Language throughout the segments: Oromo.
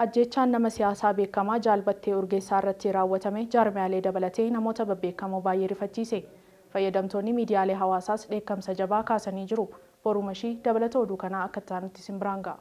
Ajjechaan nama siyaasaa beekamaa Jaalbattee Urgeessaa irratti raawwatame jaarmiyaalee dabalatee namoota babbeekamoo baay'ee rifachiise. Fayyadamtoonni miidiyaalee hawaasaas dheekkamsa jabaa kaasanii jiru. Borumashii dabalata oduu kanaa akka ta'anitti simbiraan ga'a.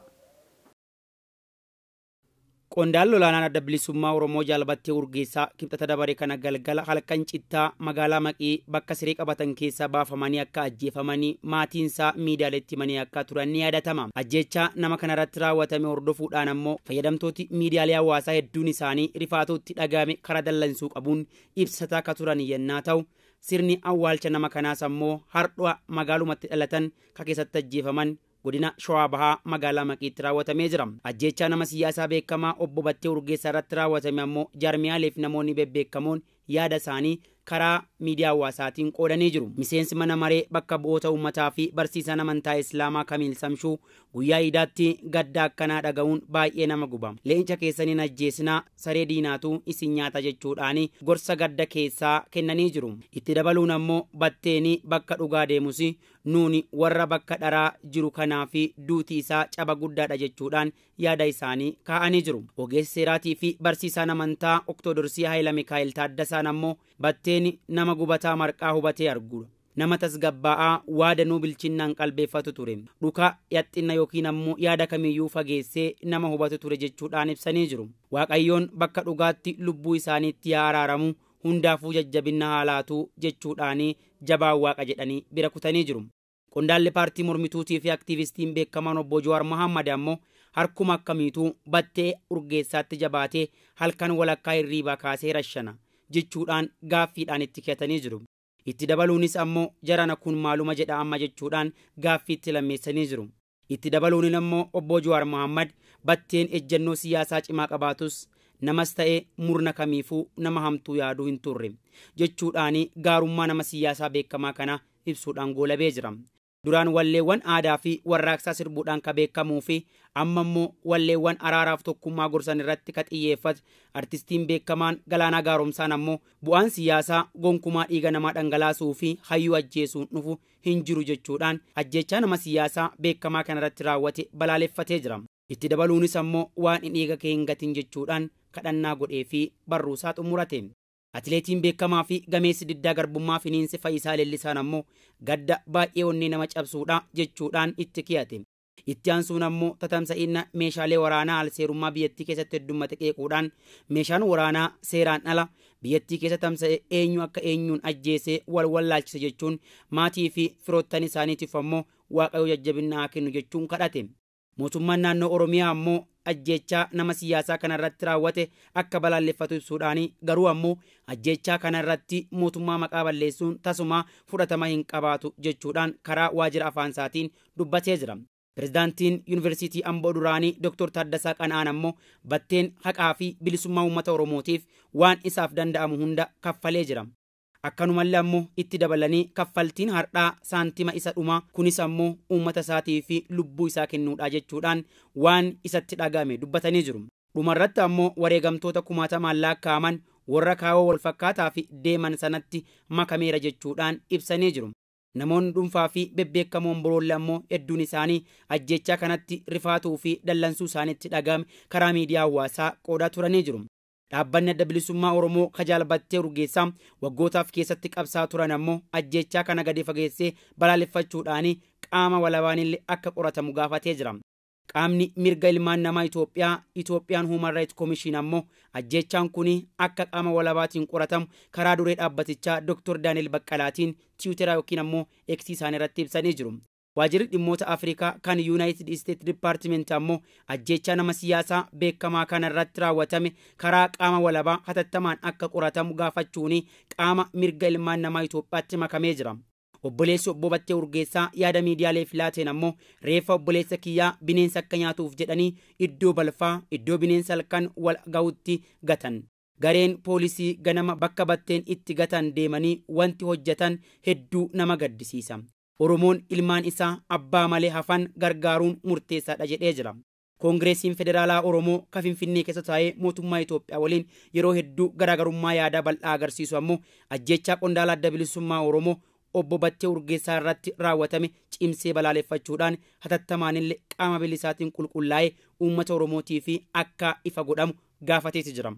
Qondaalli olaanaan adda bilisummaa Oromoo Jaalbattee Urgeessaa kibxata dabaree kana galgala halkan cittaa magaalaa Maqii bakka siree qabatan keessaa baafamanii akka ajjeefamanii maatiinsaa miidiyaaleetti himanii akka turan ni yaadatama. Ajjechaa nama kanarratti raawwatame hordofuudhaan ammoo fayyadamtooti miidiyaalee hawaasaa hedduun isaanii rifaatootti dhagahame karaa dallansuu qabuun ibsataa akka turan yennaa ta'u sirni awwaalcha nama kanaas ammoo hardhaa magaalumatti dhalatan ka keessatti ajjeefaman godina Shawaa Bahaa magaalaa Maqiitti raawwatamee jira. Ajjechaa nama siyaasaa beekamaa obbo Battee Urgeessaa irratti raawwatame ammoo jaarmiyaaleef namoonni bebbeekamoon yaada isaanii karaa miidiyaa hawaasaatiin qoodanii jiru. Miseensi mana maree bakka bu'oota uummataa fi barsiisaan amantaa Islaamaa Kamiil Samshuu guyyaa iidaatti gadda akkanaa dhaga'uun baay'ee nama guba. Leenca keessaniin ajjeesinaa saree diinaatu isin nyaata jechuudhaan gorsa gadda keessaa kennanii jiru. Itti dabaluun ammoo Batteeni bakka dhugaa deemus nuuni warra bakka dharaa jiru kanaa fi duuti isaa caba guddaadha jechuudhaan yaada isaanii kaa'anii jiru. Ogeessi seeraatii fi barsiisaan amantaa Oktodorsii Haayila Mikaa'el Taaddasaan ammoo Batteeni nama gubataa marqaa hubatee arguudha. Nama tasgabbaa'aa waadanuu bilchinnaan qalbeeffatu ture. Dhuka yaxxinna yookiin ammoo yaada kamiyyuu fageessee nama hubatu ture jechuudhaan ibsanii jiru. Waaqayyoon bakka dhugaatti lubbuu isaaniitti yaa araaramu hundaafuu jajjabinna haalaatu jechuudhaan jabaa waaqa jedhanii bira kutanii jiru. Qondaalli paartii mormituutii fi aktiivistiin beekamaan obbo Jawaar Mohammad ammoo harkuma akkamiituu Battee Urgeessaatti jabaatee halkan walakkaa hirriibaa kaasee rashana jechuudhaan gaaffiidhaan itti kennanii jiru. Itti dabaluunis ammoo jarana kun maaluma jedha amma jechuudhaan gaaffiitti lammeessanii jiru. Itti dabaluunin ammoo obbo Jawaar Mohammad Batteen ejjennoo siyaasaa cimaa qabaatus namas ta'ee murna kamiifuu nama hamtuu yaaduu hin turre jechuudhaan gaarummaa nama siyaasaa beekamaa kana ibsuudhaan goolabee jira. Duraan walleewwan aadaa fi warraaqsaa sirbuudhaan ka beekamuu fi amma immoo walleewwan araaraaf tokkummaa gorsan irratti ka xiyyeeffate artistiin beekamaan Galaanaa Gaaromsaan ammoo bu'aan siyaasaa gonkumaa dhiiga namaa dhangalaasuu fi hayyuu ajjeesuun dhufu hin jiru jechuudhaan ajjechaa nama siyaasaa beekamaa kanarratti raawwate balaaleffatee jira. Itti dabaluunis ammoo waan hin dhiiga kee hin gatin jechuudhaan kadhannaa godhee fi barruusaa xumurate. Atileetiin beekamaa fi gameessi diddaa garbummaa Finiinsi Fayyisaa Leellisaan ammoo gadda baay'ee onnee nama cabsuudha jechuudhaan itti kiyate. Itti aansuun ammoo tatamsa'inna meeshaalee waraanaa alseerummaa biyyattii keessatti heddummate qeequudhaan meeshaan waraanaa seeraan ala biyyattii keessa tamsa'e eenyu akka eenyuun ajjeesee wal wallaalchise jechuun maatii fi firoottan isaaniitiif ammoo waaqayyo jajjabinna haa kennu jechuun kadhate. Mootummaan naannoo Oromiyaa ammoo ajjechaa nama siyaasaa kanarratti raawwate akka balaaleffatu ibsuudhaan garuu ammoo ajjechaa kanarratti mootummaa maqaa balleessuun tasuma fudhatama hin qabaatu jechuudhaan karaa waajjira afaan isaatiin dubbatee jira. Pirezidaantiin Yuunivarsiitii Amboo duraanii Dr. Taaddasaa Qana'aan ammoo Batteen haqaa fi bilisummaa uummata Oromootiif waan isaaf danda'amu hunda kaffalee jira. Akkanumallee ammoo itti dabalanii kaffaltiin hardhaa saantima isa dhumaa kunis ammoo uummata isaatii fi lubbuu isaa kennuudha jechuudhaan waan isatti dhagame dubbatanii jiru. Dhumarratti ammoo wareegamtoota kumaatamaan lakkaa'aman warra kaawoo wal fakkaataa fi deeman sanatti makameera jechuudhaan ibsanii jiru. Namoonni dhuunfaa fi bebbeekamoon biroolle ammoo hedduun isaanii ajjechaa kanatti rifaatuu fi dallansuu isaaniitti dhagame karaa miidiyaa hawaasaa qoodaa turanii jiru. Dhaabbanni adda bilisummaa Oromoo ka Jaalbattee Urgeessaa waggootaaf keessatti qabsaa turan ammoo ajjechaa kana gadi fageessee balaaleffachuudhaan qaama walabaanillee akka qoratamu gaafatee jira. Qaamni mirga ilmaan namaa Itoophiyaan Human Rights Commission ammoo ajjechaan kun akka qaama walabaatiin qoratamu karaa duree dhaabbatichaa Dr. Daaniel Baqqalaatiin Tiwiiteraa yookiin ammoo X isaanii irratti ibsanii jiru. Waajjirri dhimmoota Afrikaa kan United States Department ammoo ajjechaa nama siyaasaa beekamaa kana irratti raawwatame karaa qaama walabaa hatattamaan akka qoratamu gaafachuun qaama mirga ilmaan namaa Itoophiyaatti makamee jira. Obboleessi obbo Battee Urgeessaa yaada miidiyaalee filaateen ammoo reeffa obboleessa kiyyaa bineensa akka nyaatuuf jedhanii iddoo balfaa iddoo bineensa halkan wal ga'utti gatan. Gareen poolisii ganama bakka Batteen itti gatan deemanii wanti hojjetan hedduu nama gaddisiisa. Oromoon ilmaan isaa abbaa malee hafan gargaaruun murteessaadha jedhee jira. Koongireesiin Federaalaa Oromoo ka Finfinnee keessa taa'ee mootummaa Itoophiyaa waliin yeroo hedduu garaagarummaa yaadaa bal'aa agarsiisu ammoo ajjechaa qondaala adda bilisummaa Oromoo obbo Battee Urgeessaa irratti raawwatame cimsee balaaleffachuudhaan hatattamaanillee qaama bilisaatiin qulqullaa'ee uummata Oromootii fi akka ifa godhamu gaafateeti jira.